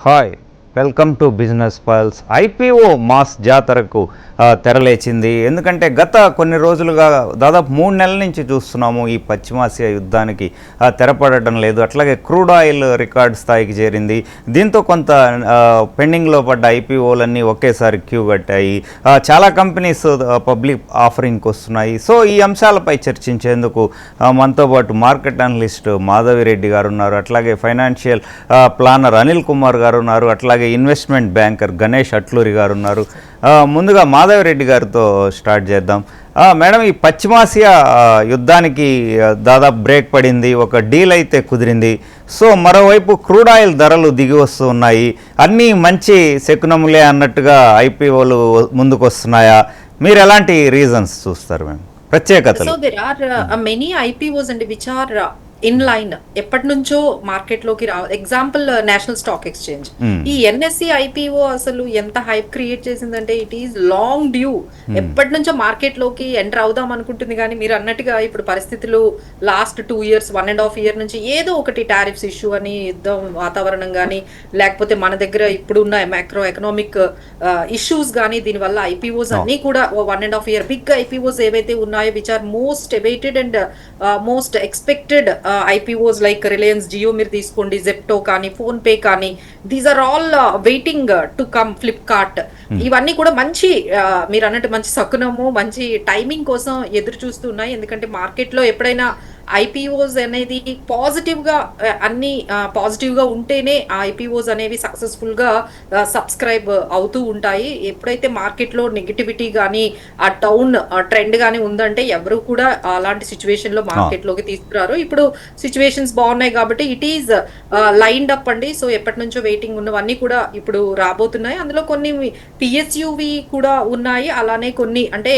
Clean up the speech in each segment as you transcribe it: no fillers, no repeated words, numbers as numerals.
Hi, welcome to business pulse. IPO mass జాతరకు తెరలేచింది. ఎందుకంటే గత కొన్ని రోజులుగా దాదాపు 3 నెలల నుంచి చూస్తున్నాము ఈ పశ్చిమాసియా యుద్ధానికి తెరపడటం లేదు. అట్లాగే క్రూడ్ ఆయిల్ రికార్డ్ స్థాయికి చేరింది. దీంతో కొంత పెండింగ్లో పడ్డ ఐపీఓలన్నీ ఒకేసారి క్యూ కట్టాయి. చాలా కంపెనీస్ పబ్లిక్ ఆఫరింగ్కి వస్తున్నాయి. సో ఈ అంశాలపై చర్చించేందుకు మనతో పాటు మార్కెట్ అనలిస్ట్ మాధవిరెడ్డి గారు ఉన్నారు. అట్లాగే ఫైనాన్షియల్ ప్లానర్ అనిల్ కుమార్ గారు ఉన్నారు. అట్లాగే ఇన్వెస్ట్మెంట్ బ్యాంకర్ గణేష్ అట్లూరి గారు ఉన్నారు. ముందుగా మాధవిరెడ్డి గారితో స్టార్ట్ చేద్దాం. మేడం, ఈ పశ్చిమాసియా యుద్ధానికి దాదాపు బ్రేక్ పడింది, ఒక డీల్ అయితే కుదిరింది. సో మరోవైపు క్రూడ్ ఆయిల్ ధరలు దిగి వస్తూ ఉన్నాయి. అన్నీ మంచి శకునములే అన్నట్టుగా ఐపీఓలు ముందుకు వస్తున్నాయా? మీరు ఎలాంటి రీజన్స్ చూస్తారు మేడం, ప్రత్యేకతలు? So there are many IPOs and which are in line ఎప్పటి నుంచో మార్కెట్ లోకి ఎగ్జాంపుల్ నేషనల్ స్టాక్ ఎక్స్చేంజ్. ఈ ఎన్ఎస్సి ఐపీఓ అసలు ఎంత హైప్ క్రియేట్ చేసిందంటే ఇట్ ఈస్ లాంగ్ డ్యూ. ఎప్పటి నుంచో మార్కెట్ లోకి ఎంటర్ అవుదాం అనుకుంటుంది, కానీ మీరు అన్నట్టుగా ఇప్పుడు పరిస్థితులు లాస్ట్ 2 years 1.5 year నుంచి ఏదో ఒకటి టారిఫ్స్ ఇష్యూ అని, యుద్ధం వాతావరణం కానీ, లేకపోతే మన దగ్గర ఇప్పుడున్న మైక్రో ఎకనామిక్ ఇష్యూస్ కానీ, దీనివల్ల ఐపీఓస్ అన్ని కూడా 1.5 year బిగ్ ఐపీఓస్ ఏవైతే ఉన్నాయో which are most awaited and most expected IPOs like Reliance Jio మీరు తీసుకోండి, జెప్టో కానీ, ఫోన్ పే కానీ, these are all waiting to come. Flipkart, ఇవన్నీ కూడా మంచి మీరు అన్నట్టు మంచి శకునము, మంచి టైమింగ్ కోసం ఎదురు చూస్తున్నాయి. ఎందుకంటే మార్కెట్లో ఎప్పుడైనా ఐపీఓస్ అనేది పాజిటివ్గా అన్ని పాజిటివ్గా ఉంటేనే ఆ ఐపీఓస్ అనేవి సక్సెస్ఫుల్గా సబ్స్క్రైబ్ అవుతూ ఉంటాయి. ఎప్పుడైతే మార్కెట్లో నెగిటివిటీ కానీ ఆ డౌన్ ట్రెండ్ కానీ ఉందంటే ఎవరు కూడా అలాంటి సిచ్యువేషన్లో మార్కెట్లోకి తీసుకురారు. ఇప్పుడు సిచ్యువేషన్స్ బాగున్నాయి కాబట్టి ఇట్ ఈజ్ లైన్డ్ అప్ అండి. సో ఎప్పటి నుంచో వెయిటింగ్ ఉన్నవన్నీ కూడా ఇప్పుడు రాబోతున్నాయి. అందులో కొన్ని పిఎస్యువి కూడా ఉన్నాయి, అలానే కొన్ని అంటే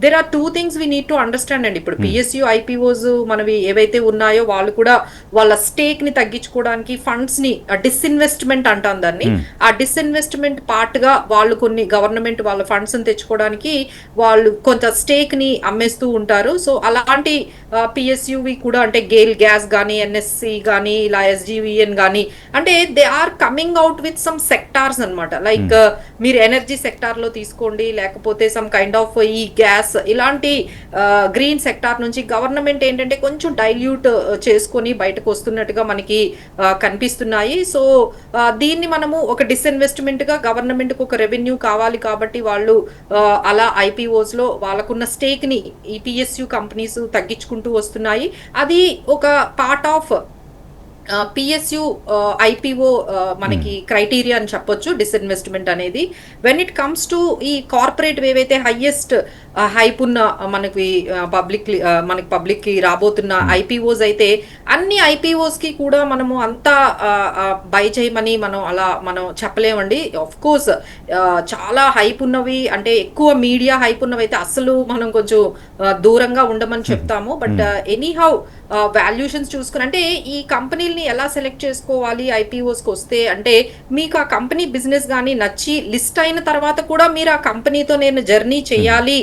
there are 2 things we need to understand అండి. ఇప్పుడు పిఎస్యు ఐపీఓస్ మనవి ఏవైతే ఉన్నాయో వాళ్ళు కూడా వాళ్ళ స్టేక్ ని తగ్గించుకోవడానికి ఫండ్స్ ని డిస్ఇన్వెస్ట్మెంట్ అంటాం దాన్ని. ఆ డిస్ఇన్వెస్ట్మెంట్ పార్ట్ గా వాళ్ళు కొన్ని గవర్నమెంట్ వాళ్ళ ఫండ్స్ ని తెచ్చుకోవడానికి వాళ్ళు కొంత స్టేక్ ని అమ్మేస్తూ ఉంటారు. సో అలాంటి పిఎస్యువి కూడా అంటే గేల్ గ్యాస్ కానీ, ఎన్ఎస్సి కానీ, ఇలా ఎస్జీవీఎన్ కానీ, అంటే they are coming out with some sectors అనమాట. లైక్ మీరు ఎనర్జీ సెక్టార్ లో తీసుకోండి, లేకపోతే సమ్ కైండ్ ఆఫ్ ఈ గ్యాస్ ఇలాంటి గ్రీన్ సెక్టార్ నుంచి గవర్నమెంట్ ఏంటంటే కొంచెం డైల్యూట్ చేసుకొని బయటకు వస్తున్నట్టుగా మనకి కనిపిస్తున్నాయి. సో దీన్ని మనము ఒక డిస్ఇన్వెస్ట్మెంట్ గా గవర్నమెంట్ కు ఒక రెవెన్యూ కావాలి కాబట్టి వాళ్ళు అలా ఐపీఓస్ లో వాళ్ళకున్న స్టేక్ ని ఈ పిఎస్యు కంపెనీస్ తగ్గించుకుంటూ వస్తున్నాయి. అది ఒక పార్ట్ ఆఫ్ పిఎస్యు ఐపీఓ మనకి క్రైటీరియా అని చెప్పొచ్చు డిస్ఇన్వెస్ట్మెంట్ అనేది. వెన్ ఇట్ కమ్స్ టు ఈ కార్పొరేట్ ఏవైతే హైయెస్ట్ హైప్ ఉన్న మనకి పబ్లిక్ కి రాబోతున్న ఐపీఓస్ అయితే అన్ని ఐపీఓస్ కి కూడా మనము అంతా బై చేయమని మనం చెప్పలేమండి. ఆఫ్ కోర్స్ చాలా హైప్ ఉన్నవి అంటే ఎక్కువ మీడియా హైప్ ఉన్నవి అయితే అసలు మనం కొంచెం దూరంగా ఉండమని చెప్తాము. బట్ ఎనీహౌ వాల్యూషన్స్ చూసుకుని అంటే ఈ కంపెనీలని ఎలా సెలెక్ట్ చేసుకోవాలి ఐపీఓస్కి వస్తే అంటే మీకు ఆ కంపెనీ బిజినెస్ కానీ నచ్చి లిస్ట్ అయిన తర్వాత కూడా మీరు ఆ కంపెనీతో నేను జర్నీ చేయాలి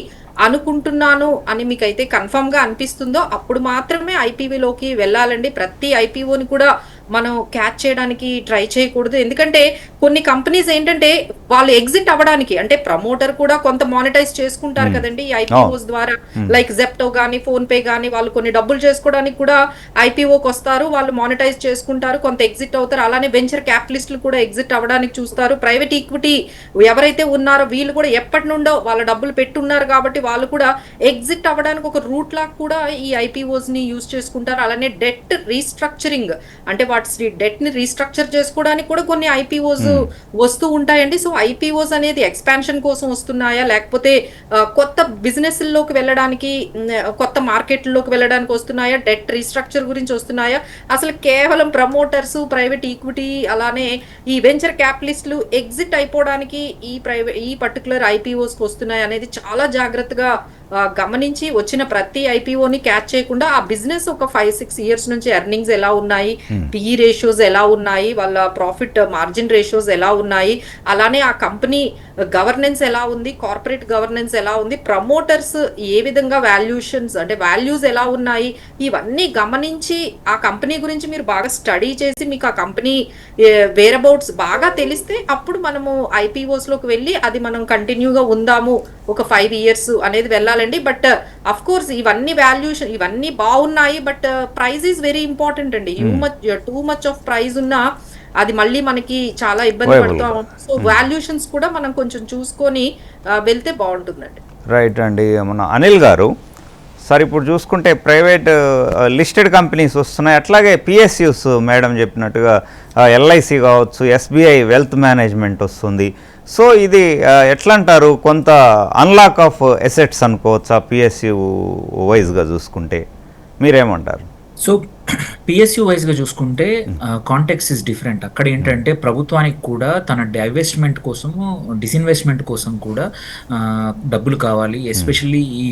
అనుకుంటున్నాను అని మీకైతే కన్ఫర్మ్ గా అనిపిస్తుందో అప్పుడు మాత్రమే ఐపీఓలోకి వెళ్ళాలండి. ప్రతి ఐపీఓని కూడా మనం క్యాచ్ చేయడానికి ట్రై చేయకూడదు. ఎందుకంటే కొన్ని కంపెనీస్ ఏంటంటే వాళ్ళు ఎగ్జిట్ అవ్వడానికి అంటే ప్రమోటర్ కూడా కొంత మానిటైజ్ చేసుకుంటారు కదండి ఈ ఐపీఓస్ ద్వారా. లైక్ జెప్టో కానీ, ఫోన్ పే కానీ, వాళ్ళు కొన్ని డబ్బులు చేసుకోవడానికి కూడా ఐపీఓకి వస్తారు, వాళ్ళు మానిటైజ్ చేసుకుంటారు, కొంత ఎగ్జిట్ అవుతారు. అలానే వెంచర్ క్యాపిటలిస్టులు కూడా ఎగ్జిట్ అవ్వడానికి చూస్తారు. ప్రైవేట్ ఈక్విటీ ఎవరైతే ఉన్నారో వీళ్ళు కూడా ఎప్పటి నుండో వాళ్ళ డబ్బులు పెట్టున్నారు కాబట్టి వాళ్ళు కూడా ఎగ్జిట్ అవ్వడానికి ఒక రూట్ లాగా కూడా ఈ ఐపీఓస్ ని యూజ్ చేసుకుంటారు. అలానే డెట్ రీస్ట్రక్చరింగ్ అంటే డెట్ ని రీస్ట్రక్చర్ చేసుకోవడానికి కూడా కొన్ని ఐపీఓస్ వస్తూ ఉంటాయండి. సో ఐపీఓస్ అనేది ఎక్స్పాన్షన్ కోసం వస్తున్నాయా, లేకపోతే కొత్త బిజినెస్ లోకి వెళ్ళడానికి, కొత్త మార్కెట్లోకి వెళ్ళడానికి వస్తున్నాయా, డెట్ రీస్ట్రక్చర్ గురించి వస్తున్నాయా, అసలు కేవలం ప్రమోటర్స్, ప్రైవేట్ ఈక్విటీ, అలానే ఈ వెంచర్ క్యాపిటలిస్టులు ఎగ్జిట్ అయిపోవడానికి ఈ పర్టికులర్ ఐపీఓస్ వస్తున్నాయి అనేది చాలా జాగ్రత్తగా గమనించి వచ్చిన ప్రతి ఐపీఓని క్యాచ్ చేయకుండా ఆ బిజినెస్ ఒక 5-6 ఇయర్స్ నుంచి ఎర్నింగ్స్ ఎలా ఉన్నాయి, పిఈ రేషియోస్ ఎలా ఉన్నాయి, వాళ్ళ ప్రాఫిట్ మార్జిన్ రేషియోస్ ఎలా ఉన్నాయి, అలానే ఆ కంపెనీ గవర్నెన్స్ ఎలా ఉంది, కార్పొరేట్ గవర్నెన్స్ ఎలా ఉంది, ప్రమోటర్స్ ఏ విధంగా వాల్యూషన్స్ అంటే వాల్యూస్ ఎలా ఉన్నాయి, ఇవన్నీ గమనించి ఆ కంపెనీ గురించి మీరు బాగా స్టడీ చేసి మీకు ఆ కంపెనీ వేరబౌట్స్ బాగా తెలిస్తే అప్పుడు మనము ఐపీఓస్ లోకి వెళ్ళి అది మనం కంటిన్యూగా ఉందాము ఒక 5 ఇయర్స్ అనేది వెళ్ళాలండి. బట్ అఫ్ కోర్స్ ఇవన్నీ వాల్యూషన్ ఇవన్నీ బాగున్నాయి, but price is very important అండి. టూ మచ్ ఆఫ్ ప్రైస్ ఉన్నా అది మళ్ళీ మనకి చాలా ఇబ్బంది పడుతూ ఉంటుంది. సో వాల్యూషన్స్ కూడా మనం కొంచెం చూసుకొని వెళ్తే బాగుంటుందండి. రైట్ అండి. మన అనిల్ గారు, సార్ ఇప్పుడు చూసుకుంటే ప్రైవేట్ లిస్టెడ్ కంపెనీస్ వస్తున్నాయి, అట్లాగే పిఎస్యూస్ మేడం చెప్పినట్టుగా ఎల్ఐసి కావచ్చు, ఎస్బీఐ వెల్త్ మేనేజ్మెంట్ వస్తుంది. సో ఇది ఎట్లా అంటారు, కొంత అన్లాక్ ఆఫ్ ఎసెట్స్ అనుకోవచ్చా పిఎస్యూ వైజ్గా చూసుకుంటే, మీరేమంటారు? సో పిఎస్యూ వైజ్గా చూసుకుంటే కాంటెక్స్ ఇస్ డిఫరెంట్. అక్కడ ఏంటంటే ప్రభుత్వానికి కూడా తన డైవెస్ట్మెంట్ కోసము డిస్ఇన్వెస్ట్మెంట్ కోసం కూడా డబ్బులు కావాలి. ఎస్పెషల్లీ ఈ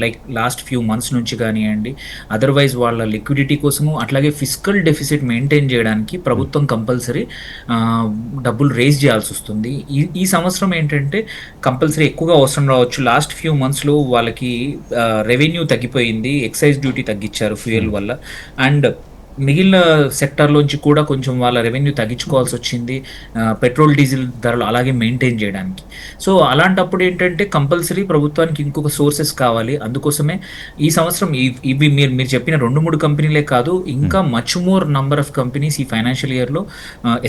లైక్ లాస్ట్ ఫ్యూ మంత్స్ నుంచి కానివ్వండి, అదర్వైజ్ వాళ్ళ లిక్విడిటీ కోసము, అట్లాగే ఫిజికల్ డెఫిసిట్ మెయింటైన్ చేయడానికి ప్రభుత్వం కంపల్సరీ డబ్బులు రేజ్ చేయాల్సి వస్తుంది. ఈ సంవత్సరం ఏంటంటే కంపల్సరీ ఎక్కువగా అవసరం రావచ్చు. లాస్ట్ ఫ్యూ మంత్స్లో వాళ్ళకి రెవెన్యూ తగ్గిపోయింది, ఎక్సైజ్ డ్యూటీ తగ్గించారు ఫ్యూయల్ వల్ల, అండ్ మిగిలిన సెక్టార్లోంచి కూడా కొంచెం వాళ్ళ రెవెన్యూ తగ్గించుకోవాల్సి వచ్చింది పెట్రోల్ డీజిల్ ధరలు అలాగే మెయింటైన్ చేయడానికి. సో అలాంటప్పుడు ఏంటంటే కంపల్సరీ ప్రభుత్వానికి ఇంకొక సోర్సెస్ కావాలి. అందుకోసమే ఈ సంవత్సరం ఇవి మీరు చెప్పిన 2-3 కంపెనీలే కాదు, ఇంకా much more number of companies ఈ ఫైనాన్షియల్ ఇయర్లో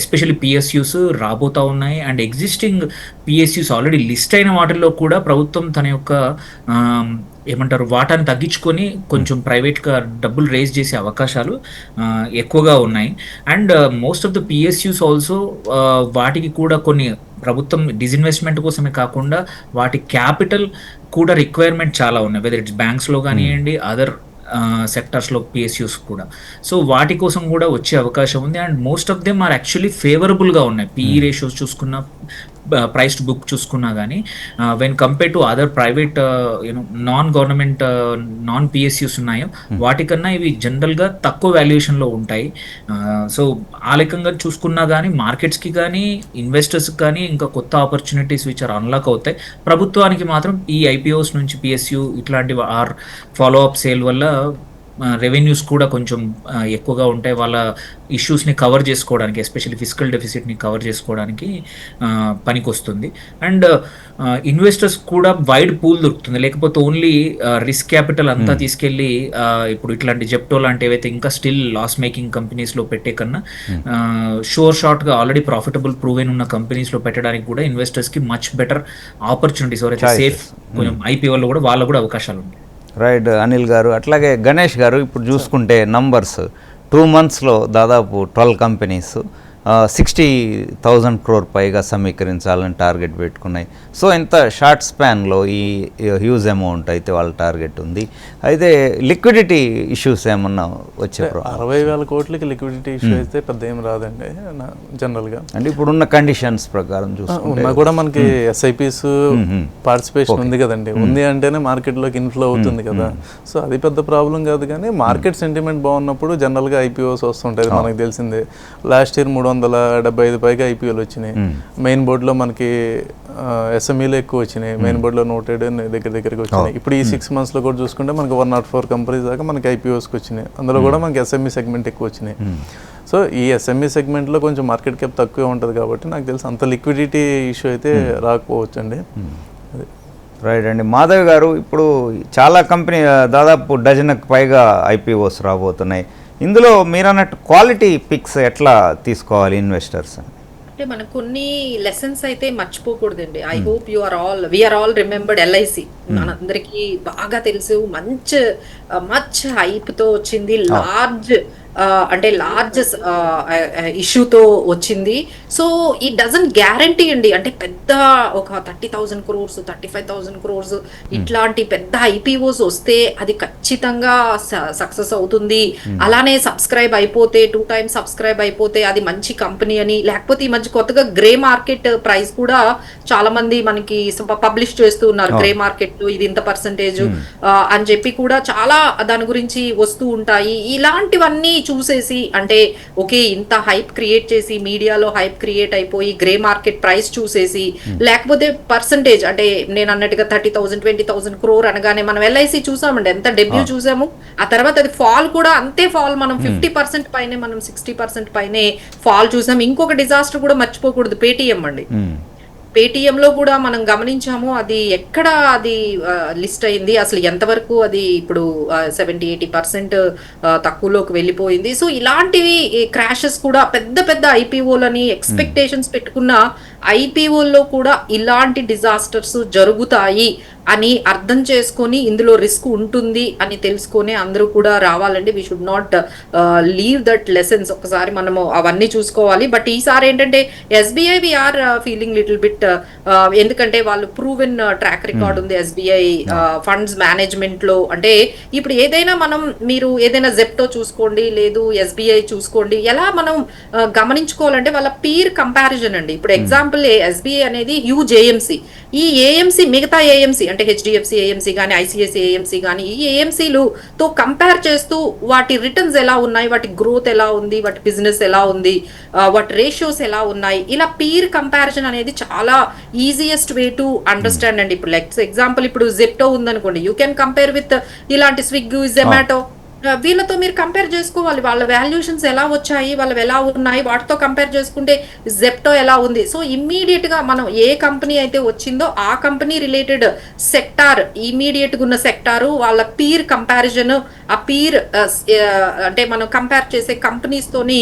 ఎస్పెషల్లీ పిఎస్యూస్ రాబోతా ఉన్నాయి. And existing PSUs already list అయిన వాటిల్లో కూడా ప్రభుత్వం తన యొక్క ఏమంటారు వాటాను తగ్గించుకొని కొంచెం ప్రైవేట్గా డబ్బులు రేజ్ చేసే అవకాశాలు ఎక్కువగా ఉన్నాయి. And most of the PSUs also వాటికి కూడా కొన్ని ప్రభుత్వం డిస్ఇన్వెస్ట్మెంట్ కోసమే కాకుండా వాటి క్యాపిటల్ కూడా రిక్వైర్మెంట్ చాలా ఉన్నాయి, వెదర్ ఇట్స్ బ్యాంక్స్లో కానివ్వండి, అదర్ సెక్టర్స్లో పిఎస్యూస్ కూడా. సో వాటి కోసం కూడా వచ్చే అవకాశం ఉంది. And most of them are actually ఫేవరబుల్గా ఉన్నాయి. పిఈ రేషియోస్ చూసుకున్న, ప్రైస్ టు బుక్ చూసుకున్నా కానీ when compare to other private non government non PSUs ఉన్నాయో వాటికన్నా ఇవి జనరల్గా తక్కువ వాల్యుయేషన్లో ఉంటాయి. సో ఆ లెక్కగా చూసుకున్నా కానీ మార్కెట్స్కి కానీ ఇన్వెస్టర్స్కి కానీ ఇంకా కొత్త ఆపర్చునిటీస్ విచ్ ఆర్ అన్లాక్ అవుతాయి. ప్రభుత్వానికి మాత్రం ఈ ఐపీఓస్ నుంచి పిఎస్యూ ఇట్లాంటి ఆర్ ఫాలో అప్ సేల్ వల్ల రెవెన్యూస్ కూడా కొంచెం ఎక్కువగా ఉంటాయి. వాళ్ళ ఇష్యూస్ని కవర్ చేసుకోవడానికి, ఎస్పెషల్లీ ఫిజికల్ డెఫిసిట్ని కవర్ చేసుకోవడానికి పనికి వస్తుంది. అండ్ ఇన్వెస్టర్స్ కూడా వైడ్ పూల్ దొరుకుతుంది. లేకపోతే ఓన్లీ రిస్క్ క్యాపిటల్ అంతా తీసుకెళ్ళి ఇప్పుడు ఇట్లాంటి జెప్టో లాంటి ఏవైతే ఇంకా స్టిల్ లాస్ మేకింగ్ కంపెనీస్లో పెట్టే కన్నా షార్ట్గా ఆల్రెడీ ప్రాఫిటబుల్ ప్రూవెన్ ఉన్న కంపెనీస్లో పెట్టడానికి కూడా ఇన్వెస్టర్స్కి మచ్ బెటర్ ఆపర్చునిటీస్, ఎవరైతే సేఫ్ కొంచెం ఐపీఓలో కూడా వాళ్ళకు కూడా అవకాశాలు ఉంటాయి. రైట్ అనిల్ గారు. అట్లాగే గణేష్ గారు, ఇప్పుడు చూసుకుంటే నంబర్స్ 2 మంత్స్లో దాదాపు 12 కంపెనీస్ 60,000 crore పైగా సమీకరించాలని టార్గెట్ పెట్టుకున్నాయి. సో ఇంత షార్ట్ స్పాన్లో ఈ హ్యూజ్ అమౌంట్ అయితే వాళ్ళ టార్గెట్ ఉంది. అయితే లిక్విడిటీ ఇష్యూస్ ఏమన్నా వచ్చే 60,000 కోట్లకి లిక్విడిటీ ఇష్యూ అయితే పెద్ద ఏం రాదండి జనరల్గా. అంటే ఇప్పుడున్న కండిషన్స్ ప్రకారం చూసుకున్నా కూడా మనకి ఎస్ఐపిస్ పార్టిసిపేషన్ ఉంది కదండి. ఉంది అంటేనే మార్కెట్లోకి ఇన్ఫ్లో అవుతుంది కదా. సో అది పెద్ద ప్రాబ్లం కాదు. కానీ మార్కెట్ సెంటిమెంట్ బాగున్నప్పుడు జనరల్గా ఐపీఓస్ వస్తుంటాయి, మనకు తెలిసిందే. లాస్ట్ ఇయర్ 375 పైగా ఐపీఓలు వచ్చినాయి. మెయిన్ బోర్డులో మనకి ఎస్ఎంఈలో ఎక్కువ వచ్చినాయి, మెయిన్ బోర్డులో నోటెడ్ దగ్గరికి వచ్చినాయి. ఇప్పుడు ఈ 6 మంత్స్లో కూడా చూసుకుంటే మనకి 104 కంపెనీస్ దాకా మనకి ఐపీఓస్కి వచ్చినాయి. అందులో కూడా మనకి ఎస్ఎంఈ సెగ్మెంట్ ఎక్కువ వచ్చినాయి. సో ఈ ఎస్ఎంఈ సెగ్మెంట్లో కొంచెం మార్కెట్ క్యాప్ తక్కువ ఉంటుంది కాబట్టి నాకు తెలిసి అంత లిక్విడిటీ ఇష్యూ అయితే రాకపోవచ్చు అండి. రైట్ అండి. మాధవ్ గారు, ఇప్పుడు చాలా కంపెనీ దాదాపు డజన్కి పైగా ఐపీఓస్ రాబోతున్నాయి. ఇందులో మీరు అన్నట్టు క్వాలిటీ పిక్స్ ఎట్లా తీసుకోవాలి ఇన్వెస్టర్స్? అంటే మనకు కొన్ని లెసన్స్ అయితే మర్చిపోకూడదండి. I hope we are all remembered LIC. మనందరికీ బాగా తెలుసు, మచ్ హైప్ తో వచ్చింది, లార్జ్ అంటే లార్జ్ ఇష్యూతో వచ్చింది. సో ఈ డజంట్ గ్యారంటీ అండి, అంటే పెద్ద ఒక 30,000 crores 35,000 crores ఇట్లాంటి పెద్ద ఐపీఓస్ వస్తే అది ఖచ్చితంగా సక్సెస్ అవుతుంది. అలానే సబ్స్క్రైబ్ అయిపోతే 2 times సబ్స్క్రైబ్ అయిపోతే అది మంచి కంపెనీ అని, లేకపోతే ఈ మధ్య కొత్తగా గ్రే మార్కెట్ ప్రైస్ కూడా చాలా మంది మనకి పబ్లిష్ చేస్తూ ఉన్నారు. గ్రే మార్కెట్ లో ఇది ఇంత పర్సెంటేజ్ అని చెప్పి కూడా చాలా దాని గురించి వస్తూ ఉంటాయి. ఇలాంటివన్నీ చూసేసి అంటే ఓకే ఇంత హైప్ క్రియేట్ చేసి మీడియాలో హైప్ క్రియేట్ అయిపోయి గ్రే మార్కెట్ ప్రైస్ చూసేసి, లేకపోతే పర్సెంటేజ్ అంటే నేను అన్నట్టుగా 30,000 20,000 crore అనగానే మనం ఎల్ఐసి చూసామండి, ఎంత డెబ్యూ చూసాము. ఆ తర్వాత అది ఫాల్ కూడా అంతే ఫాల్, మనం 50% పైనే, మనం 60% పైనే ఫాల్ చూసాం. ఇంకొక డిజాస్టర్ కూడా మర్చిపోకూడదు, పేటిఎం అండి. పేటిఎం లో కూడా మనం గమనించాము అది ఎక్కడ అది లిస్ట్ అయింది, అసలు ఎంతవరకు అది ఇప్పుడు 70-80% తక్కువలోకి వెళ్ళిపోయింది. సో ఇలాంటివి క్రాషెస్ కూడా పెద్ద పెద్ద ఐపీఓలని ఎక్స్పెక్టేషన్స్ పెట్టుకున్న ఐపీఓల్లో కూడా ఇలాంటి డిజాస్టర్స్ జరుగుతాయి అని అర్థం చేసుకొని ఇందులో రిస్క్ ఉంటుంది అని తెలుసుకొని అందరూ కూడా రావాలండి. We should not leave that lessons. ఒకసారి మనము అవన్నీ చూసుకోవాలి. బట్ ఈసారి ఏంటంటే SBI we are feeling little bit, ఎందుకంటే వాళ్ళు ప్రూవెన్ ట్రాక్ రికార్డ్ ఉంది ఎస్బీఐ ఫండ్స్ మేనేజ్మెంట్ లో. అంటే ఇప్పుడు ఏదైనా మనం మీరు ఏదైనా జెప్టో చూసుకోండి, లేదు ఎస్బీఐ చూసుకోండి, ఎలా మనం గమనించుకోవాలంటే వాళ్ళ పీర్ కంపారిజన్ అండి. ఇప్పుడు ఎగ్జాంపుల్ ఎస్బీఐ అనేది హ్యూజ్ ఏఎంసీ, ఈ ఏఎంసీ మిగతా ఏఎంసీ అంటే హెచ్డిఎఫ్సి ఏఎంసీ కానీ ఐసిఐసి ఏఎంసీ కానీ ఈ ఏఎంసీలు తో కంపేర్ చేస్తూ వాటి రిటర్న్స్ ఎలా ఉన్నాయి, వాటి గ్రోత్ ఎలా ఉంది, వాటి బిజినెస్ ఎలా ఉంది, వాటి రేషియోస్ ఎలా ఉన్నాయి, ఇలా పీర్ కంపారిజన్ అనేది చాలా ఈజియెస్ట్ వే టు అండర్స్టాండ్ అండి. ఇప్పుడు లెట్స్ ఎగ్జాంపుల్ ఇప్పుడు జెప్టో ఉందనుకోండి, యూ కెన్ కంపేర్ విత్ ఇలాంటి స్విగ్గీ, జొమాటో, వీళ్ళతో మీరు కంపేర్ చేసుకోవాలి. వాళ్ళ వాల్యుయేషన్స్ ఎలా వచ్చాయి, వాళ్ళవి ఎలా ఉన్నాయి, వాటితో కంపేర్ చేసుకుంటే జెప్టో ఎలా ఉంది. సో ఇమ్మీడియట్ గా మనం ఏ కంపెనీ అయితే వచ్చిందో ఆ కంపెనీ రిలేటెడ్ సెక్టార్, ఇమీడియట్ గా ఉన్న సెక్టారు, వాళ్ళ పీర్ కంపారిజన్, ఆ పీర్ అంటే మనం కంపేర్ చేసే కంపెనీస్ తోని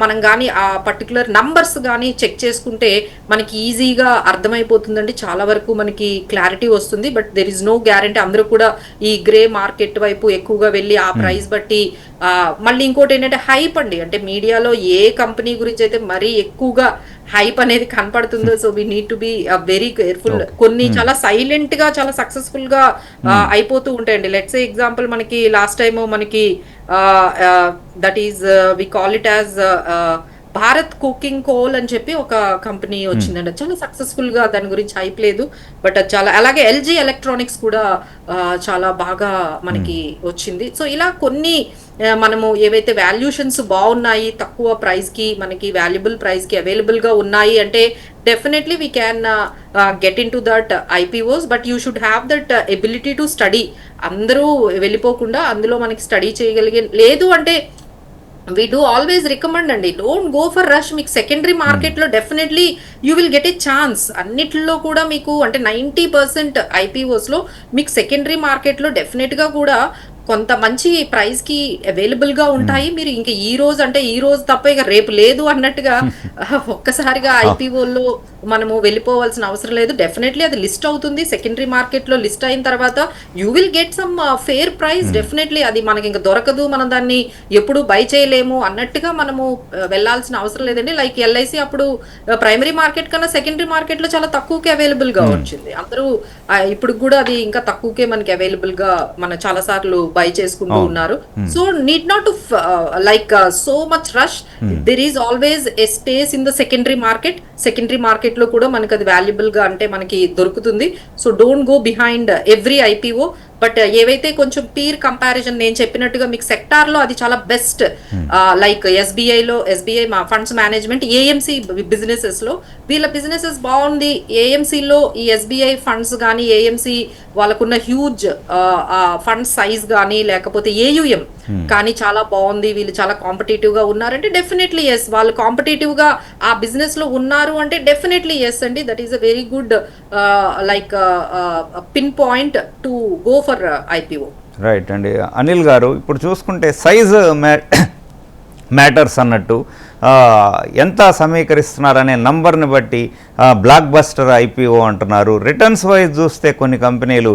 మనం కానీ ఆ పర్టికులర్ నంబర్స్ కానీ చెక్ చేసుకుంటే మనకి ఈజీగా అర్థమైపోతుందండి. చాలా వరకు మనకి క్లారిటీ వస్తుంది. But there is no guarantee. అందరూ కూడా ఈ గ్రే మార్కెట్ వైపు ఎక్కువగా వెళ్ళి ఆ ప్రైస్ బట్టి మళ్ళీ ఇంకోటి ఏంటంటే హైప్ అండి, అంటే మీడియాలో ఏ కంపెనీ గురించి అయితే మరీ ఎక్కువగా హైప్ అనేది కనపడుతుందో, so we need to be very careful. కొన్ని చాలా సైలెంట్ గా చాలా సక్సెస్ఫుల్ గా అయిపోతూ ఉంటాయండి. లెట్స్ ఎగ్జాంపుల్ మనకి లాస్ట్ టైం మనకి that is we call it as Bharat coking coal అని చెప్పి ఒక కంపెనీ వచ్చిందండి, చాలా సక్సెస్ఫుల్ గా, దాని గురించి హైప్ లేదు బట్ చాలా. అలాగే ఎల్జీ ఎలక్ట్రానిక్స్ కూడా చాలా బాగా మనకి వచ్చింది. సో ఇలా కొన్ని మనము ఏవైతే వాల్యుయేషన్స్ బాగున్నాయి, తక్కువ ప్రైస్ కి మనకి వాల్యుబుల్ ప్రైస్ కి అవైలబుల్ గా ఉన్నాయి అంటే definitely we can get in to that IPOs. But you should have that ability to study. అందరూ వెళ్ళిపోకుండా అందులో మనకి స్టడీ చేయగలిగే, లేదు అంటే we do always recommend అండి, డోంట్ గో ఫర్ రష్. మీకు సెకండరీ మార్కెట్ లో definitely you will get a chance. అన్నిట్లో కూడా మీకు అంటే 90% ఐపీఓస్ లో మీకు సెకండరీ మార్కెట్ లో డెఫినెట్ గా కూడా కొంత మంచి ప్రైస్ కి అవైలబుల్ గా ఉంటాయి. మీరు ఇంకా ఈ రోజు అంటే ఈ రోజు తప్ప ఇక రేపు లేదు అన్నట్టుగా ఒక్కసారిగా ఐపీఓలో మనము వెళ్ళిపోవాల్సిన అవసరం లేదు. డెఫినెట్లీ అది లిస్ట్ అవుతుంది, సెకండరీ మార్కెట్ లో లిస్ట్ అయిన తర్వాత you will get some fair price. Definitely అది మనకి ఇంకా దొరకదు, మనం దాన్ని ఎప్పుడు బై చేయలేము అన్నట్టుగా మనము వెళ్లాల్సిన అవసరం లేదండి. లైక్ ఎల్ఐసి అప్పుడు ప్రైమరీ మార్కెట్ కన్నా సెకండరీ మార్కెట్ లో చాలా తక్కువకే అవైలబుల్ గా వచ్చింది. అందరూ ఇప్పుడు కూడా అది ఇంకా తక్కువకే మనకి అవైలబుల్ గా మన చాలా సార్లు బై చేసుకుంటూ ఉన్నారు. So need not to like so much rush. There is always a space in the secondary market. Secondary market లో కూడా మనకి అది వాల్యుబుల్ గా అంటే మనకి దొరుకుతుంది. So don't go behind every IPO. But ఏవైతే కొంచెం పీర్ కంపారిజన్ నేను చెప్పినట్టుగా మీకు సెక్టార్ లో అది చాలా బెస్ట్. లైక్ ఎస్బీఐ మా ఫండ్స్ మేనేజ్మెంట్, ఏఎంసీ బిజినెసెస్ లో వీళ్ళ బిజినెసెస్ బాగుంది. ఏఎంసీలో ఈ ఎస్బీఐ ఫండ్స్ కానీ ఏఎంసీ వాళ్ళకున్న హ్యూజ్ ఫండ్ సైజ్ కానీ లేకపోతే ఏయుఎం కానీ చాలా బాగుంది, వీళ్ళు చాలా కాంపిటేటివ్ గా ఉన్నారంటే డెఫినెట్లీ ఎస్. వాళ్ళు కాంపిటేటివ్ గా ఆ బిజినెస్ లో ఉన్నారు అంటే డెఫినెట్లీ ఎస్ అండి. That is a very good like pin point to go for IPO. Right అండి. అనిల్ గారు, ఇప్పుడు చూసుకుంటే సైజ్ మ్యాటర్స్ అన్నట్టు ఎంత సమీకరిస్తున్నారనే నంబర్ని బట్టి బ్లాక్ బస్టర్ ఐపీఓ అంటున్నారు. రిటర్న్స్ వైజ్ చూస్తే కొన్ని కంపెనీలు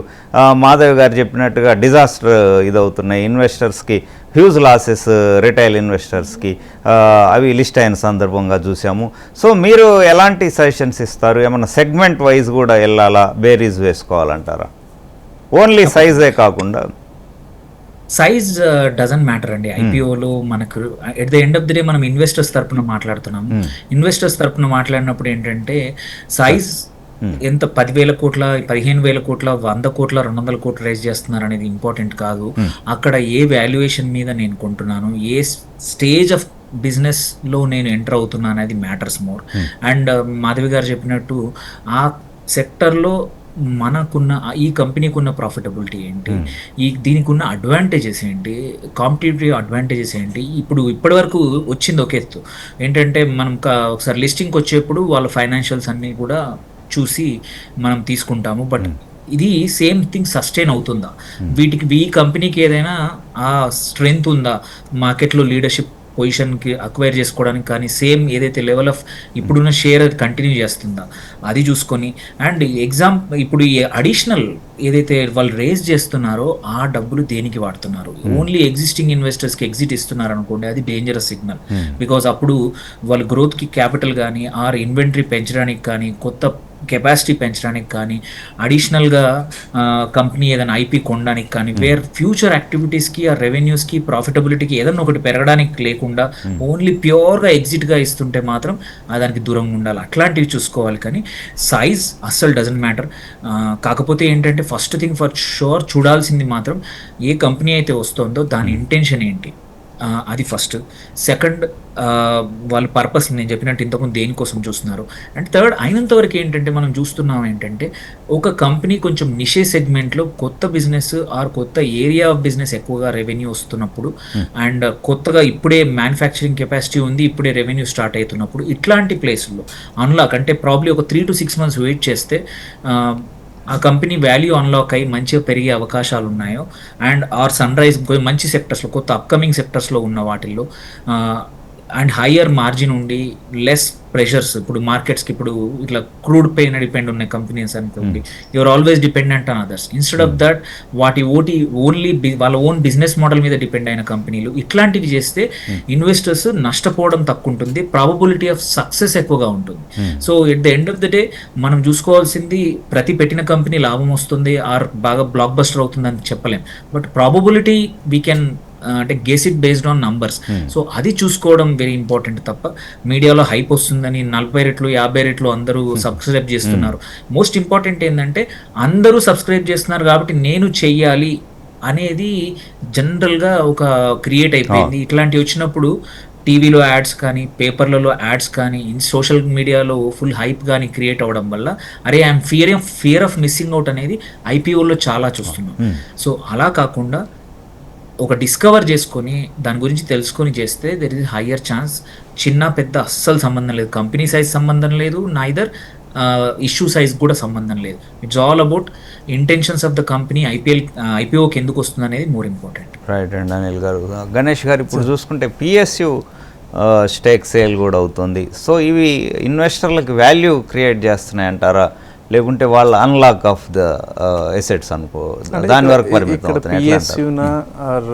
మాధవ్ గారు చెప్పినట్టుగా డిజాస్టర్ ఇదవుతున్నాయి, ఇన్వెస్టర్స్కి హ్యూజ్ లాసెస్ రిటైల్ ఇన్వెస్టర్స్కి అవి లిస్ట్ అయిన సందర్భంగా చూసాము. సో మీరు ఎలాంటి సజెషన్స్ ఇస్తారు? ఏమన్నా సెగ్మెంట్ వైజ్ కూడా వెళ్ళాలా, బేరీజ్ వేసుకోవాలంటారా? ఓన్లీ సైజే కాకుండా సైజ్ డజంట్ మ్యాటర్ అండి. ఐపీఓలో మనకు at the end of the day మనం ఇన్వెస్టర్స్ తరపున మాట్లాడుతున్నాము. ఇన్వెస్టర్స్ తరపున మాట్లాడినప్పుడు ఏంటంటే సైజ్ ఎంత 10,000 కోట్ల, 15,000 కోట్ల, 100 కోట్ల, 200 కోట్లు రైజ్ చేస్తున్నారు అనేది ఇంపార్టెంట్ కాదు. అక్కడ ఏ వాల్యుయేషన్ మీద నేను కొంటున్నాను, ఏ స్టేజ్ ఆఫ్ బిజినెస్లో నేను ఎంటర్ అవుతున్నాను అనేది మ్యాటర్స్ మోర్. అండ్ మాధవి గారు చెప్పినట్టు ఆ సెక్టర్లో మనకున్న ఈ కంపెనీకి ఉన్న ప్రాఫిటబిలిటీ ఏంటి, దీనికి ఉన్న అడ్వాంటేజెస్ ఏంటి, కాంపిటేటివ్ అడ్వాంటేజెస్ ఏంటి. ఇప్పటి వరకు వచ్చింది ఒక ఎత్తు ఏంటంటే మనం ఒకసారి లిస్టింగ్కి వచ్చేప్పుడు వాళ్ళ ఫైనాన్షియల్స్ అన్నీ కూడా చూసి మనం తీసుకుంటాము. బట్ ఇది సేమ్ థింగ్ సస్టైన్ అవుతుందా, ఈ కంపెనీకి ఏదైనా ఆ స్ట్రెంగ్త్ ఉందా మార్కెట్లో లీడర్షిప్ పొజిషన్కి అక్వైర్ చేసుకోవడానికి, కానీ సేమ్ ఏదైతే లెవెల్ ఆఫ్ ఇప్పుడున్న షేర్ అది కంటిన్యూ చేస్తుందా అది చూసుకొని. అండ్ ఇప్పుడు ఈ అడిషనల్ ఏదైతే వాళ్ళు రేజ్ చేస్తున్నారో ఆ డబ్బులు దేనికి వాడుతున్నారు. ఓన్లీ ఎగ్జిస్టింగ్ ఇన్వెస్టర్స్కి ఎగ్జిట్ ఇస్తున్నారు అనుకోండి, అది డేంజరస్ సిగ్నల్. బికాజ్ అప్పుడు వాళ్ళ గ్రోత్కి క్యాపిటల్ కానీ ఆర్ ఇన్వెంటరీ పెంచడానికి కానీ కొత్త కెపాసిటీ పెంచడానికి కానీ అడిషనల్గా కంపెనీ ఏదైనా ఐపీ కొనడానికి కానీ వేర్ ఫ్యూచర్ యాక్టివిటీస్కి ఆ రెవెన్యూస్కి ప్రాఫిటబిలిటీకి ఏదైనా ఒకటి పెరగడానికి లేకుండా ఓన్లీ ప్యూర్గా ఎగ్జిట్గా ఇస్తుంటే మాత్రం దానికి దూరంగా ఉండాలి. అట్లాంటివి చూసుకోవాలి. కానీ సైజ్ అస్సలు డజంట్ మ్యాటర్. కాకపోతే ఏంటంటే ఫస్ట్ థింగ్ ఫర్ షూర్ చూడాల్సింది మాత్రం ఏ కంపెనీ అయితే వస్తుందో దాని ఇంటెన్షన్ ఏంటి, అది ఫస్ట్. సెకండ్ వాళ్ళ పర్పస్ నేను చెప్పినట్టు ఇంతకుముందు దేనికోసం చూస్తున్నారు. అండ్ థర్డ్ అయినంత వరకు ఏంటంటే మనం చూస్తున్నాం ఏంటంటే ఒక కంపెనీ కొంచెం నిషే సెగ్మెంట్లో కొత్త బిజినెస్ ఆర్ కొత్త ఏరియా ఆఫ్ బిజినెస్ ఎక్కువగా రెవెన్యూ వస్తున్నప్పుడు అండ్ కొత్తగా ఇప్పుడే మ్యానుఫ్యాక్చరింగ్ కెపాసిటీ ఉంది, ఇప్పుడే రెవెన్యూ స్టార్ట్ అవుతున్నప్పుడు ఇట్లాంటి ప్లేసుల్లో అన్లాక్ అంటే ప్రాబ్లీ ఒక 3 to 6 months వెయిట్ చేస్తే ఆ కంపెనీ వాల్యూ అన్లాక్ అయ్యి మంచిగా పెరిగే అవకాశాలు ఉన్నాయో అండ్ ఆర్ సన్ రైజ్ మంచి సెక్టర్స్లో కొత్త అప్కమింగ్ సెక్టర్స్లో ఉన్న వాటిల్లో అండ్ హయ్యర్ మార్జిన్ ఉండి లెస్ ప్రెషర్స్. ఇప్పుడు మార్కెట్స్కి ఇప్పుడు ఇట్లా క్రూడ్ పైన డిపెండ్ ఉన్న కంపెనీస్ అనుకోండి, your always dependent on others. Instead of that only వాళ్ళ ఓన్ బిజినెస్ మోడల్ మీద డిపెండ్ అయిన కంపెనీలు ఇట్లాంటివి చేస్తే ఇన్వెస్టర్స్ నష్టపోవడం తక్కువ ఉంటుంది, ప్రాబబిలిటీ ఆఫ్ సక్సెస్ ఎక్కువగా ఉంటుంది. So at the end of the day మనం చూసుకోవాల్సింది ప్రతి పెట్టిన కంపెనీ లాభం వస్తుంది ఆర్ బాగా బ్లాక్ బస్టర్ అవుతుంది అని చెప్పలేం. బట్ ప్రాబబిలిటీ వీ కెన్ అంటే guess it based on numbers. So అది చూసుకోవడం వెరీ ఇంపార్టెంట్ తప్ప మీడియాలో హైప్ వస్తుందని 40 రెట్లు 50 రెట్లు అందరూ సబ్స్క్రైబ్ చేస్తున్నారు. మోస్ట్ ఇంపార్టెంట్ ఏంటంటే అందరూ సబ్స్క్రైబ్ చేస్తున్నారు కాబట్టి నేను చెయ్యాలి అనేది జనరల్గా ఒక క్రియేట్ అయిపోయింది. ఇట్లాంటివి వచ్చినప్పుడు టీవీలో యాడ్స్ కానీ పేపర్లలో యాడ్స్ కానీ సోషల్ మీడియాలో ఫుల్ హైప్ కానీ క్రియేట్ అవ్వడం వల్ల అరే I'm fear of missing out అనేది ఐపీఓలో చాలా చూస్తున్నాం. సో అలా కాకుండా ఒక డిస్కవర్ చేసుకొని దాని గురించి తెలుసుకొని చేస్తే దెర్ ఇస్ హయ్యర్ ఛాన్స్. చిన్న పెద్ద అస్సలు సంబంధం లేదు, కంపెనీ సైజ్ సంబంధం లేదు, నైదర్ ఇష్యూ సైజ్ కూడా సంబంధం లేదు. It's all about intentions of the company. ఐపీఓకి ఎందుకు వస్తుంది అనేది మోర్ ఇంపార్టెంట్. రైట్ అండి అనిల్ గారు. గణేష్ గారు, ఇప్పుడు చూసుకుంటే పిఎస్యు స్టేక్ సేల్ కూడా అవుతుంది. సో ఇవి ఇన్వెస్టర్లకు వాల్యూ క్రియేట్ చేస్తున్నాయి అంటారా, లేకుంటే వాళ్ళ అన్లాక్ ఆఫ్ ద ఎసెట్స్ అనుకో దాని వరకు పరిమితం అవుతున్నాయి? పిఎస్యునా ఆర్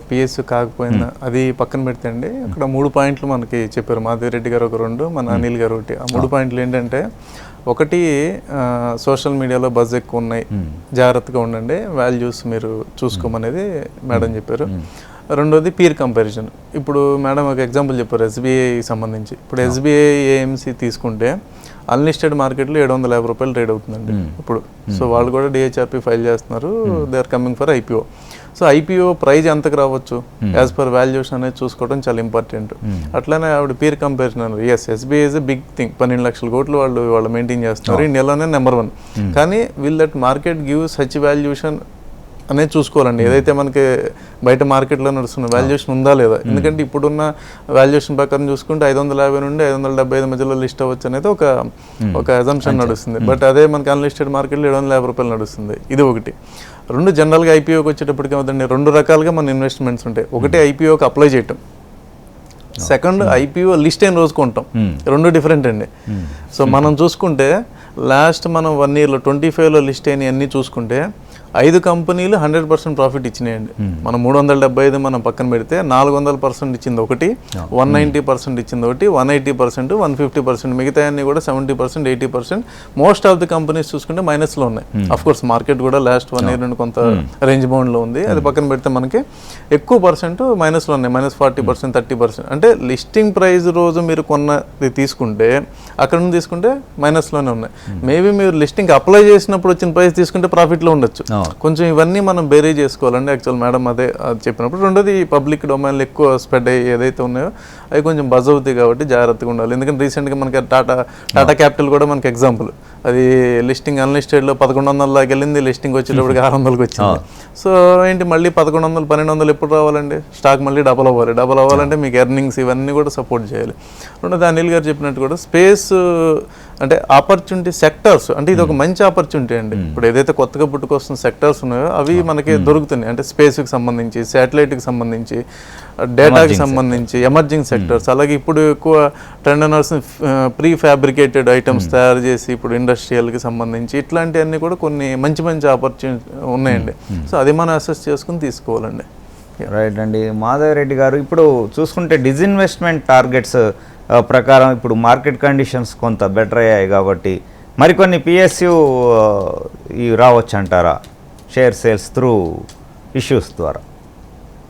పిఎస్యు కాకపోయినా అది పక్కన పెడితే అండి అక్కడ 3 పాయింట్లు మనకి చెప్పారు. మాధవిరెడ్డి గారు ఒక 2, మన అనిల్ గారు ఒకటి. ఆ 3 పాయింట్లు ఏంటంటే, ఒకటి సోషల్ మీడియాలో బజ్ ఎక్కువ ఉన్నాయి, జాగ్రత్తగా ఉండండి, వాల్యూస్ మీరు చూసుకోమనేది మేడం చెప్పారు. రెండోది పీర్ కంపారిజన్. ఇప్పుడు మేడం ఒక ఎగ్జాంపుల్ చెప్పారు ఎస్బీఐ సంబంధించి. ఇప్పుడు ఎస్బీఐ ఏఎంసీ తీసుకుంటే అన్లిస్టెడ్ మార్కెట్లో 750 రూపాయలు ట్రేడ్ అవుతుందండి ఇప్పుడు. సో వాళ్ళు కూడా డిహెచ్ఆర్పి ఫైల్ చేస్తున్నారు, they are coming for IPO. So IPO price ఎంతకు రావచ్చు యాజ్ పర్ వాల్యుయేషన్ అనేది చూసుకోవడం చాలా ఇంపార్టెంట్. అట్లానే ఆవిడ పీర్ కంపారిజన్ అన్నారు. SBI is a big thing, 12 లక్షల కోట్లు వాళ్ళు మెయింటైన్ చేస్తున్నారు, ఇండియాలోనే నెంబర్ 1. కానీ will that market give such valuation అనేది చూసుకోవాలండి. ఏదైతే మనకి బయట మార్కెట్లో నడుస్తున్న వాల్యుయేషన్ ఉందా లేదా. ఎందుకంటే ఇప్పుడున్న వాల్యుయేషన్ ప్రకారం చూసుకుంటే 550 నుండి 575 మధ్యలో లిస్ట్ అవ్వచ్చు అనేది ఒక అజంప్షన్ నడుస్తుంది. బట్ అదే మనకి అన్లిస్టెడ్ మార్కెట్లో 750 రూపాయలు నడుస్తుంది. ఇది ఒకటి. 2 జనరల్గా ఐపీఓకి వచ్చేటప్పటికి అవుతుంది 2 రకాలుగా మన ఇన్వెస్ట్మెంట్స్ ఉంటాయి. ఒకటి ఐపీఓకి అప్లై చేయటం, సెకండ్ ఐపీఓ లిస్ట్ అయిన రోజు కొంటాం. 2 డిఫరెంట్ అండి. సో మనం చూసుకుంటే లాస్ట్ మనం 1 yearలో 25లో లిస్ట్ అయిన అన్నీ చూసుకుంటే 5 కంపెనీలు 100% ప్రాఫిట్ ఇచ్చినాయండి. మనం 375 మనం పక్కన పెడితే 400% ఇచ్చింది ఒకటి, 190% ఇచ్చింది ఒకటి, 180%, 150%, మిగతా అన్ని కూడా 70%, 80%. మోస్ట్ ఆఫ్ ది కంపెనీస్ చూసుకుంటే మైనస్లో ఉన్నాయి. అఫ్ కోర్స్ మార్కెట్ కూడా లాస్ట్ 1 year నుండి కొంత రేంజ్ బౌండ్లో ఉంది. అది పక్కన పెడితే మనకి ఎక్కువ పర్సెంట్ మైనస్లో ఉన్నాయి, -40%, 30%. అంటే లిస్టింగ్ ప్రైస్ రోజు మీరు కొన్నది తీసుకుంటే అక్కడ నుండి తీసుకుంటే మైనస్లోనే ఉన్నాయి. మేబీ మీరు లిస్టింగ్ అప్లై చేసినప్పుడు వచ్చిన ప్రైస్ తీసుకుంటే ప్రాఫిట్లో ఉండొచ్చు. కొంచెం ఇవన్నీ మనం బేరీ చేసుకోవాలండి. యాక్చువల్ మేడం అదే చెప్పినప్పుడు. రెండోది ఈ పబ్లిక్ డొమైన్లో ఎక్కువ స్ప్రెడ్ అయ్యి ఏదైతే ఉన్నాయో అవి కొంచెం బజ్ అవుతాయి కాబట్టి జాగ్రత్తగా ఉండాలి. ఎందుకంటే రీసెంట్గా మనకి టాటా క్యాపిటల్ కూడా మనకి ఎగ్జాంపుల్, అది లిస్టింగ్ అన్లిస్టెడ్లో 1100 దాకా వెళ్ళింది, లిస్టింగ్ వచ్చేటప్పటికి 600కి వచ్చింది. సో ఏంటి మళ్ళీ 1100, 1200 ఎప్పుడు రావాలండి? స్టాక్ మళ్ళీ డబల్ అవ్వాలంటే మీకు ఎర్నింగ్స్ ఇవన్నీ కూడా సపోర్ట్ చేయాలి. రెండోది అనిల్ గారు చెప్పినట్టు కూడా స్పేస్ అంటే ఆపర్చునిటీ సెక్టర్స్, అంటే ఇది ఒక మంచి ఆపర్చునిటీ అండి. ఇప్పుడు ఏదైతే కొత్తగా పుట్టుకొస్తున్న సెక్టర్స్ ఉన్నాయో అవి మనకి దొరుకుతున్నాయి. అంటే స్పేస్కి సంబంధించి, శాటిలైట్కి సంబంధించి, డేటాకి సంబంధించి ఎమర్జింగ్ సెక్టర్స్. అలాగే ఇప్పుడు ఎక్కువ ట్రెండ్ ప్రీ ఫ్యాబ్రికేటెడ్ ఐటమ్స్ తయారు చేసి ఇప్పుడు ఇండస్ట్రియల్కి సంబంధించి ఇట్లాంటివన్నీ కూడా కొన్ని మంచి ఆపర్చునిటీ ఉన్నాయండి. సో అది మనం అసెస్ చేసుకుని తీసుకోవాలండి. రైట్ అండి. మాధవరెడ్డి గారు, ఇప్పుడు చూసుకుంటే డిజిన్వెస్ట్మెంట్ టార్గెట్స్ ప్రకారం ఇప్పుడు మార్కెట్ కండిషన్స్ కొంత బెటర్ అయ్యాయి కాబట్టి మరికొన్ని పిఎస్యు రావచ్చు అంటారా షేర్ సేల్స్ త్రూ ఇష్యూస్ ద్వారా?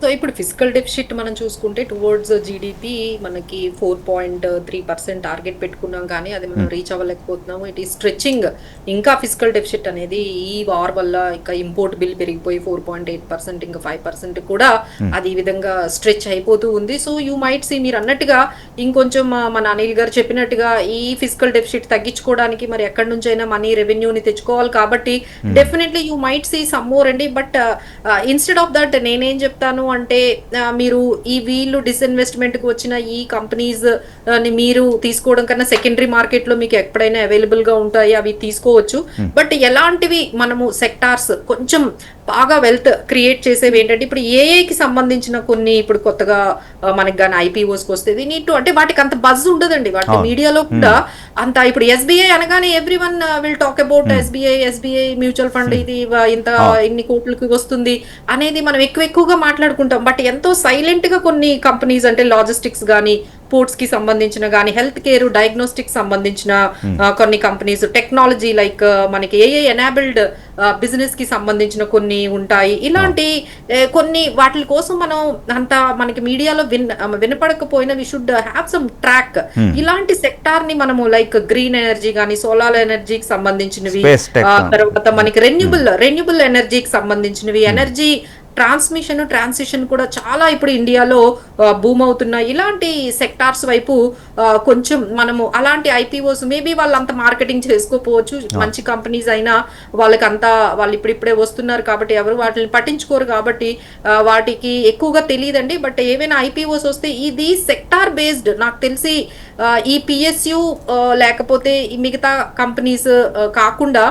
సో ఇప్పుడు ఫిజికల్ డెఫిసిట్ మనం చూసుకుంటే టువర్డ్స్ జీడిపి మనకి 4.3% టార్గెట్ పెట్టుకున్నాం, కానీ అది మనం రీచ్ అవ్వలేకపోతున్నాము. ఇట్ ఈ స్ట్రెచింగ్. ఇంకా ఫిజికల్ డెఫిసిట్ అనేది ఈ వార్ వల్ల ఇంకా ఇంపోర్ట్ బిల్ పెరిగిపోయి 4.8%, ఇంకా 5% కూడా అది ఈ విధంగా స్ట్రెచ్ అయిపోతూ ఉంది. సో యూ మైట్ సీ, మీరు అన్నట్టుగా ఇంకొంచెం మన అనిల్ గారు చెప్పినట్టుగా ఈ ఫిజికల్ డెఫిసిట్ తగ్గించుకోవడానికి మరి ఎక్కడి నుంచైనా మనీ రెవెన్యూని తెచ్చుకోవాలి కాబట్టి definitely you might see some more అండి. బట్ ఇన్స్టెడ్ ఆఫ్ దట్ నేనేం చెప్తాను అంటే మీరు ఈ వీళ్ళు డిస్ఇన్వెస్ట్మెంట్ కి వచ్చిన ఈ కంపెనీస్ ని మీరు తీసుకోవడం కన్నా సెకండరీ మార్కెట్ లో మీకు ఎప్పుడైనా అవైలబుల్ గా ఉంటాయి, అవి తీసుకోవచ్చు. బట్ ఎలాంటివి మనము సెక్టార్స్ కొంచెం బాగా వెల్త్ క్రియేట్ చేసేవి ఏంటంటే ఇప్పుడు ఏఐకి సంబంధించిన కొన్ని ఇప్పుడు కొత్తగా మనకి కానీ ఐపీఓస్కి వస్తే నీట్ అంటే వాటికి అంత బజ్ ఉండదండి. వాటి మీడియాలో కూడా అంత ఇప్పుడు ఎస్బీఐ అనగానే every one will talk about SBI mutual fund ఇది ఇంత ఇన్ని కోట్లకి వస్తుంది అనేది మనం ఎక్కువగా మాట్లాడుకుంటాం. బట్ ఎంతో సైలెంట్ గా కొన్ని కంపెనీస్ అంటే లాజిస్టిక్స్ కానీ, పోర్ట్స్ కి సంబంధించిన కానీ, హెల్త్ కేర్, డయాగ్నోస్టిక్స్ సంబంధించిన కొన్ని కంపెనీస్, టెక్నాలజీ లైక్ మనకి ఏఐ ఎనాబిల్డ్ బిజినెస్ కి సంబంధించిన కొన్ని ఉంటాయి. ఇలాంటి కొన్ని వాటి కోసం మనం అంత మనకి మీడియాలో వినపడకపోయినా we should have some track. ఇలాంటి సెక్టార్ ని మనము లైక్ గ్రీన్ ఎనర్జీ కానీ, సోలార్ ఎనర్జీకి సంబంధించినవి, తర్వాత మనకి రెన్యూబుల్ ఎనర్జీకి సంబంధించినవి, ఎనర్జీ ట్రాన్సిషన్ కూడా చాలా ఇప్పుడు ఇండియాలో బూమ్ అవుతున్నాయి. ఇలాంటి సెక్టార్స్ వైపు కొంచెం మనము అలాంటి ఐపీఓస్ మేబీ వాళ్ళంత మార్కెటింగ్ చేసుకోపోవచ్చు, మంచి కంపెనీస్ అయినా వాళ్ళు ఇప్పుడిప్పుడే వస్తున్నారు కాబట్టి ఎవరు వాటిని పట్టించుకోరు కాబట్టి వాటికి ఎక్కువగా తెలియదండి. బట్ ఏవైనా ఐపీఓస్ వస్తే ఇది సెక్టార్ బేస్డ్, నాకు తెలిసి ఈ పిఎస్యు లేకపోతే ఈ మిగతా కంపెనీస్ కాకుండా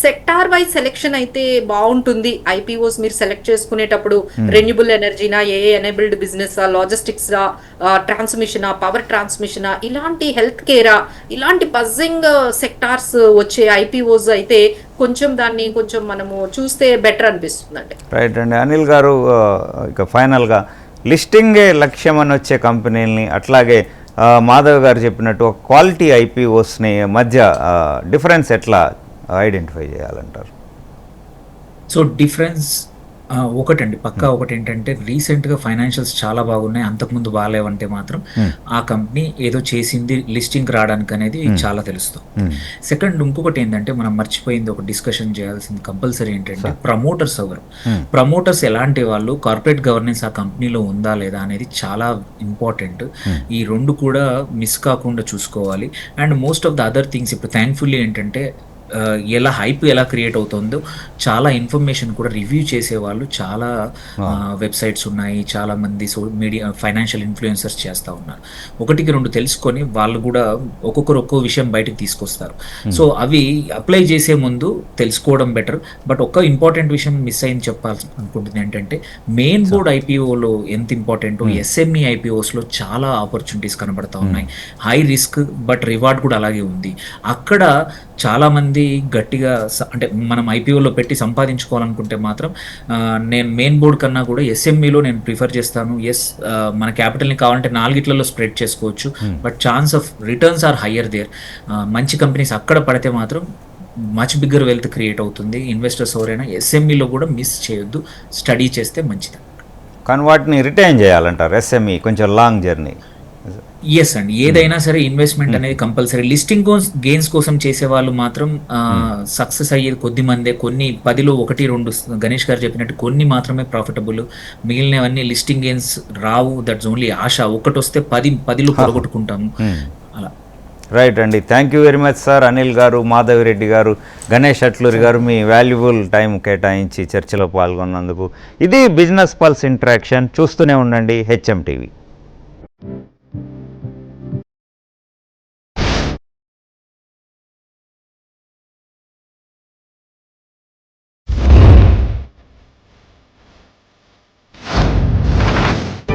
సెక్టార్ వైజ్ సెలెక్షన్ అయితే బాగుంటుంది. ఐపీఓస్ మీరు సెలెక్ట్ చేసుకునేటప్పుడు రెన్యూబుల్ ఎనర్జీనా, ఏఏ ఎనేబుల్డ్ బిజినెస్, లాజిస్టిక్స్, ట్రాన్స్మిషనా, పవర్ ట్రాన్స్మిషనా, ఇలాంటి హెల్త్ కేరా, ఇలాంటి బజ్జింగ్ సెక్టార్స్ వచ్చే ఐపీఓస్ అయితే కొంచెం దాన్ని కొంచెం మనము చూస్తే బెటర్ అనిపిస్తుందండి. రైట్ అండి. అనిల్ గారు, ఇక ఫైనల్గా లిస్టింగే లక్ష్యం అని వచ్చే కంపెనీలని, అట్లాగే మాధవ్ గారు చెప్పినట్టు క్వాలిటీ ఐపీఓస్ని మధ్య డిఫరెన్స్ ఎట్లా ఐడెంటిఫై చేయాలంటారు? సో డిఫరెన్స్ ఒకటండి, పక్కా ఒకటి ఏంటంటే రీసెంట్గా ఫైనాన్షియల్స్ చాలా బాగున్నాయి, అంతకుముందు బాగాలేవంటే మాత్రం ఆ కంపెనీ ఏదో చేసింది లిస్టింగ్ రావడానికి అనేది చాలా తెలుస్తుంది. సెకండ్ ఇంకొకటి ఏంటంటే మనం మర్చిపోయింది ఒక డిస్కషన్ చేయాల్సింది కంపల్సరీ ఏంటంటే ప్రమోటర్స్ ఎవరు, ప్రమోటర్స్ ఎలాంటి వాళ్ళు, కార్పొరేట్ గవర్నెన్స్ ఆ కంపెనీలో ఉందా లేదా అనేది చాలా ఇంపార్టెంట్. ఈ రెండు కూడా మిస్ కాకుండా చూసుకోవాలి. And most of the other things ఇప్పుడు థ్యాంక్ఫుల్లీ ఏంటంటే ఎలా హైప్ ఎలా క్రియేట్ అవుతుందో చాలా ఇన్ఫర్మేషన్ కూడా రివ్యూ చేసేవాళ్ళు చాలా వెబ్సైట్స్ ఉన్నాయి, చాలా మంది మీడియా ఫైనాన్షియల్ ఇన్ఫ్లుయెన్సర్స్ చేస్తూ ఉన్నారు. ఒకటికి రెండు తెలుసుకొని వాళ్ళు కూడా ఒక్కొక్కరు ఒక్కో విషయం బయటకు తీసుకొస్తారు. సో అవి అప్లై చేసే ముందు తెలుసుకోవడం బెటర్. బట్ ఒక్క ఇంపార్టెంట్ విషయం మిస్ అయింది చెప్పాల్సి అనుకుంటుంది ఏంటంటే మెయిన్ బోర్డ్ ఐపీఓలో ఎంత ఇంపార్టెంట్, ఎస్ఎంఈ ఐపీఓస్లో చాలా ఆపర్చునిటీస్ కనబడతా ఉన్నాయి. హై రిస్క్ బట్ రివార్డ్ కూడా అలాగే ఉంది. అక్కడ చాలా మంది అనేది గట్టిగా అంటే మనం ఐపీఓలో పెట్టి సంపాదించుకోవాలనుకుంటే మాత్రం నేను మెయిన్ బోర్డ్ కన్నా కూడా ఎస్ఎంఈలో నేను ప్రిఫర్ చేస్తాను. ఎస్, మన క్యాపిటల్ని కావాలంటే 4 స్ప్రెడ్ చేసుకోవచ్చు, but chance of returns are higher there. మంచి కంపెనీస్ అక్కడ పడితే మాత్రం మచ్ బిగ్గర్ వెల్త్ క్రియేట్ అవుతుంది. ఇన్వెస్టర్స్ ఎవరైనా ఎస్ఎంఈలో కూడా మిస్ చేయొద్దు, స్టడీ చేస్తే మంచిది. కానీ వాటిని రిటైన్ చేయాలంటారు ఎస్ఎంఈ, కొంచెం లాంగ్ జర్నీ. ఎస్ అండి, ఏదైనా సరే ఇన్వెస్ట్మెంట్ అనేది కంపల్సరీ. లిస్టింగ్ గెయిన్స్ కోసం చేసే వాళ్ళు మాత్రం సక్సెస్ అయ్యేది కొద్ది మందే. కొన్ని 10లో 1-2 గణేష్ గారు చెప్పినట్టు కొన్ని మాత్రమే ప్రాఫిటబుల్, మిగిలినవన్నీ లిస్టింగ్ గెయిన్స్ రావు. దట్స్ ఓన్లీ ఆశ. ఒకటి వస్తే 10లో పొరగొట్టుకుంటాము అలా. రైట్ అండి, thank you very much sir. Anil garu, Madhavi Reddy గారు, గణేష్ అట్లూరి గారు మీ వాల్యుబుల్ టైం కేటాయించి చర్చలో పాల్గొన్నందుకు. ఇది బిజినెస్ పల్స్ ఇంటరాక్షన్. చూస్తూనే ఉండండి హెచ్ఎం టీవీ.